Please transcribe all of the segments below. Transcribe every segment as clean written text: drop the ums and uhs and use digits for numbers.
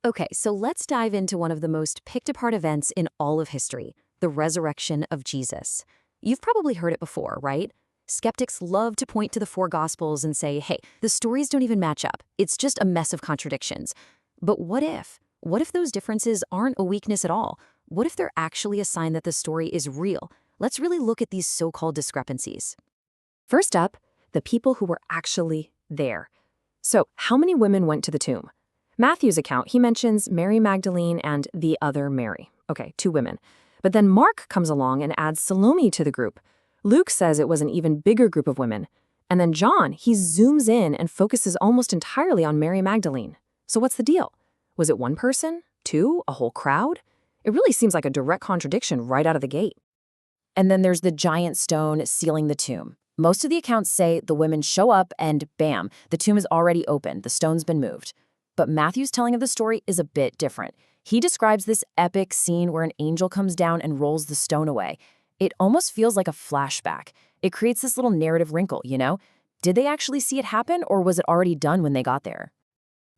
Okay, so let's dive into one of the most picked apart events in all of history, the resurrection of Jesus. You've probably heard it before, right? Skeptics love to point to the four Gospels and say, hey, the stories don't even match up. It's just a mess of contradictions. But what if? What if those differences aren't a weakness at all? What if they're actually a sign that the story is real? Let's really look at these so-called discrepancies. First up, the people who were actually there. So, how many women went to the tomb? Matthew's account, he mentions Mary Magdalene and the other Mary. Okay, two women. But then Mark comes along and adds Salome to the group. Luke says it was an even bigger group of women. And then John, he zooms in and focuses almost entirely on Mary Magdalene. So what's the deal? Was it one person? Two? A whole crowd? It really seems like a direct contradiction right out of the gate. And then there's the giant stone sealing the tomb. Most of the accounts say the women show up and bam, the tomb is already open, the stone's been moved. But Matthew's telling of the story is a bit different. He describes this epic scene where an angel comes down and rolls the stone away. It almost feels like a flashback. It creates this little narrative wrinkle, you know? Did they actually see it happen, or was it already done when they got there?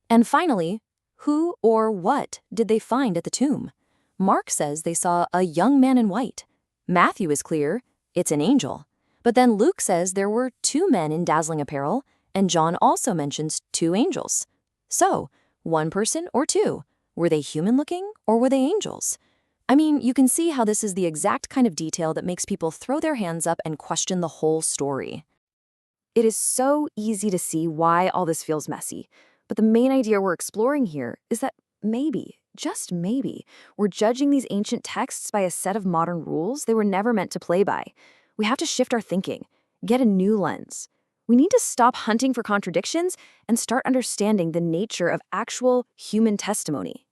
And finally, who or what did they find at the tomb? Mark says they saw a young man in white. Matthew is clear, it's an angel. But then Luke says there were two men in dazzling apparel, and John also mentions two angels. So, one person or two? Were they human-looking, or were they angels? I mean, you can see how this is the exact kind of detail that makes people throw their hands up and question the whole story. It is so easy to see why all this feels messy, but the main idea we're exploring here is that maybe, just maybe, we're judging these ancient texts by a set of modern rules they were never meant to play by. We have to shift our thinking, get a new lens. We need to stop hunting for contradictions and start understanding the nature of actual human testimony.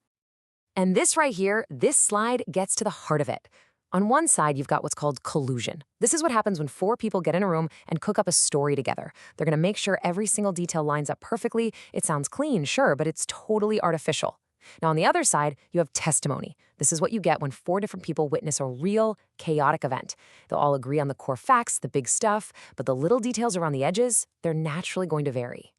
And this right here, this slide gets to the heart of it. On one side, you've got what's called collusion. This is what happens when four people get in a room and cook up a story together. They're going to make sure every single detail lines up perfectly. It sounds clean, sure, but it's totally artificial. Now, on the other side, you have testimony. This is what you get when four different people witness a real, chaotic event. They'll all agree on the core facts, the big stuff, but the little details around the edges, they're naturally going to vary.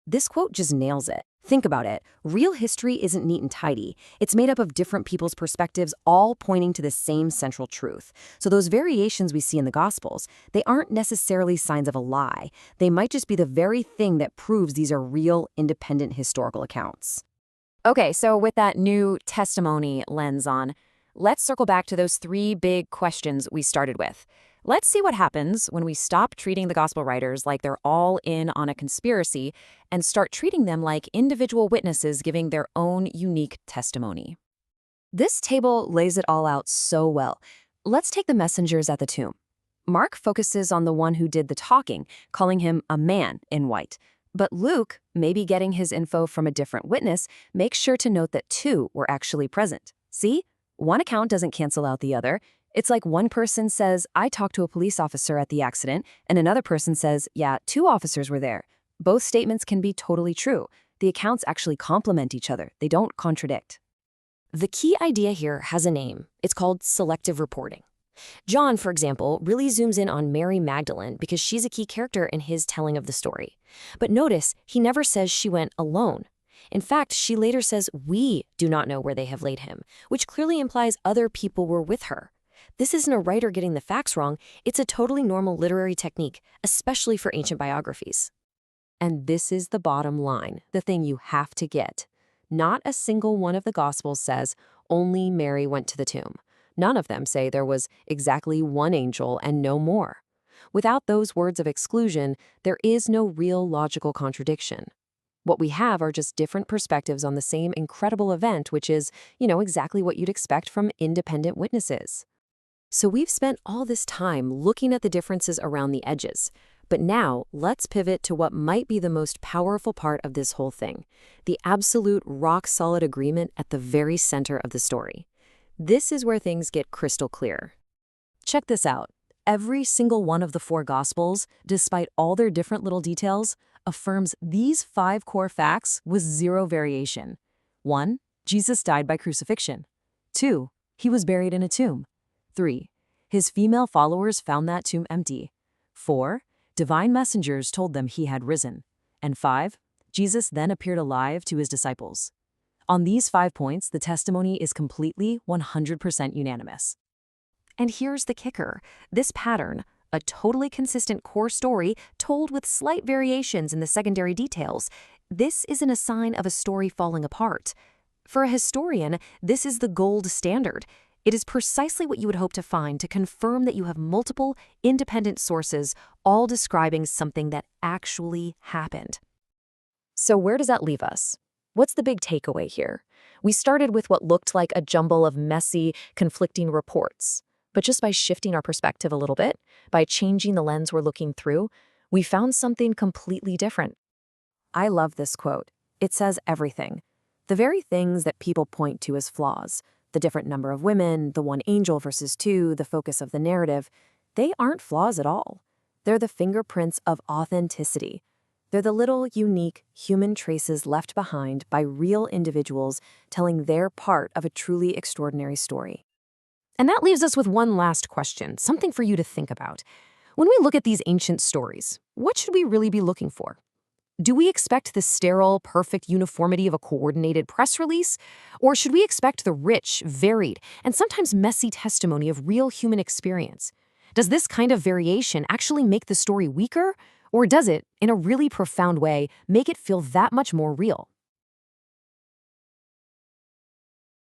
This quote just nails it. Think about it. Real history isn't neat and tidy. It's made up of different people's perspectives, all pointing to the same central truth. So those variations we see in the Gospels, they aren't necessarily signs of a lie. They might just be the very thing that proves these are real, independent historical accounts. Okay, so with that new testimony lens on, let's circle back to those three big questions we started with. Let's see what happens when we stop treating the gospel writers like they're all in on a conspiracy and start treating them like individual witnesses giving their own unique testimony. This table lays it all out so well. Let's take the messengers at the tomb. Mark focuses on the one who did the talking, calling him a man in white. But Luke, maybe getting his info from a different witness, makes sure to note that two were actually present. See? One account doesn't cancel out the other. It's like one person says, I talked to a police officer at the accident, and another person says, yeah, two officers were there. Both statements can be totally true. The accounts actually complement each other. They don't contradict. The key idea here has a name. It's called selective reporting. John, for example, really zooms in on Mary Magdalene because she's a key character in his telling of the story. But notice, he never says she went alone. In fact, she later says, we do not know where they have laid him, which clearly implies other people were with her. This isn't a writer getting the facts wrong. It's a totally normal literary technique, especially for ancient biographies. And this is the bottom line, the thing you have to get. Not a single one of the Gospels says only Mary went to the tomb. None of them say there was exactly one angel and no more. Without those words of exclusion, there is no real logical contradiction. What we have are just different perspectives on the same incredible event, which is, exactly what you'd expect from independent witnesses. So we've spent all this time looking at the differences around the edges. But now, let's pivot to what might be the most powerful part of this whole thing, the absolute rock-solid agreement at the very center of the story. This is where things get crystal clear. Check this out. Every single one of the four Gospels, despite all their different little details, affirms these 5 core facts with zero variation. 1. Jesus died by crucifixion. 2. He was buried in a tomb. 3. His female followers found that tomb empty. 4. Divine messengers told them he had risen. And 5. Jesus then appeared alive to his disciples. On these 5 points, the testimony is completely 100% unanimous. And here's the kicker. This pattern, a totally consistent core story told with slight variations in the secondary details, this isn't a sign of a story falling apart. For a historian, this is the gold standard. It is precisely what you would hope to find to confirm that you have multiple, independent sources all describing something that actually happened. So where does that leave us? What's the big takeaway here? We started with what looked like a jumble of messy, conflicting reports. But just by shifting our perspective a little bit, by changing the lens we're looking through, we found something completely different. I love this quote. It says everything. The very things that people point to as flaws, the different number of women, the one angel versus two, the focus of the narrative, they aren't flaws at all. They're the fingerprints of authenticity. They're the little, unique, human traces left behind by real individuals telling their part of a truly extraordinary story. And that leaves us with one last question, something for you to think about. When we look at these ancient stories, what should we really be looking for? Do we expect the sterile, perfect uniformity of a coordinated press release? Or should we expect the rich, varied, and sometimes messy testimony of real human experience? Does this kind of variation actually make the story weaker? Or does it, in a really profound way, make it feel that much more real?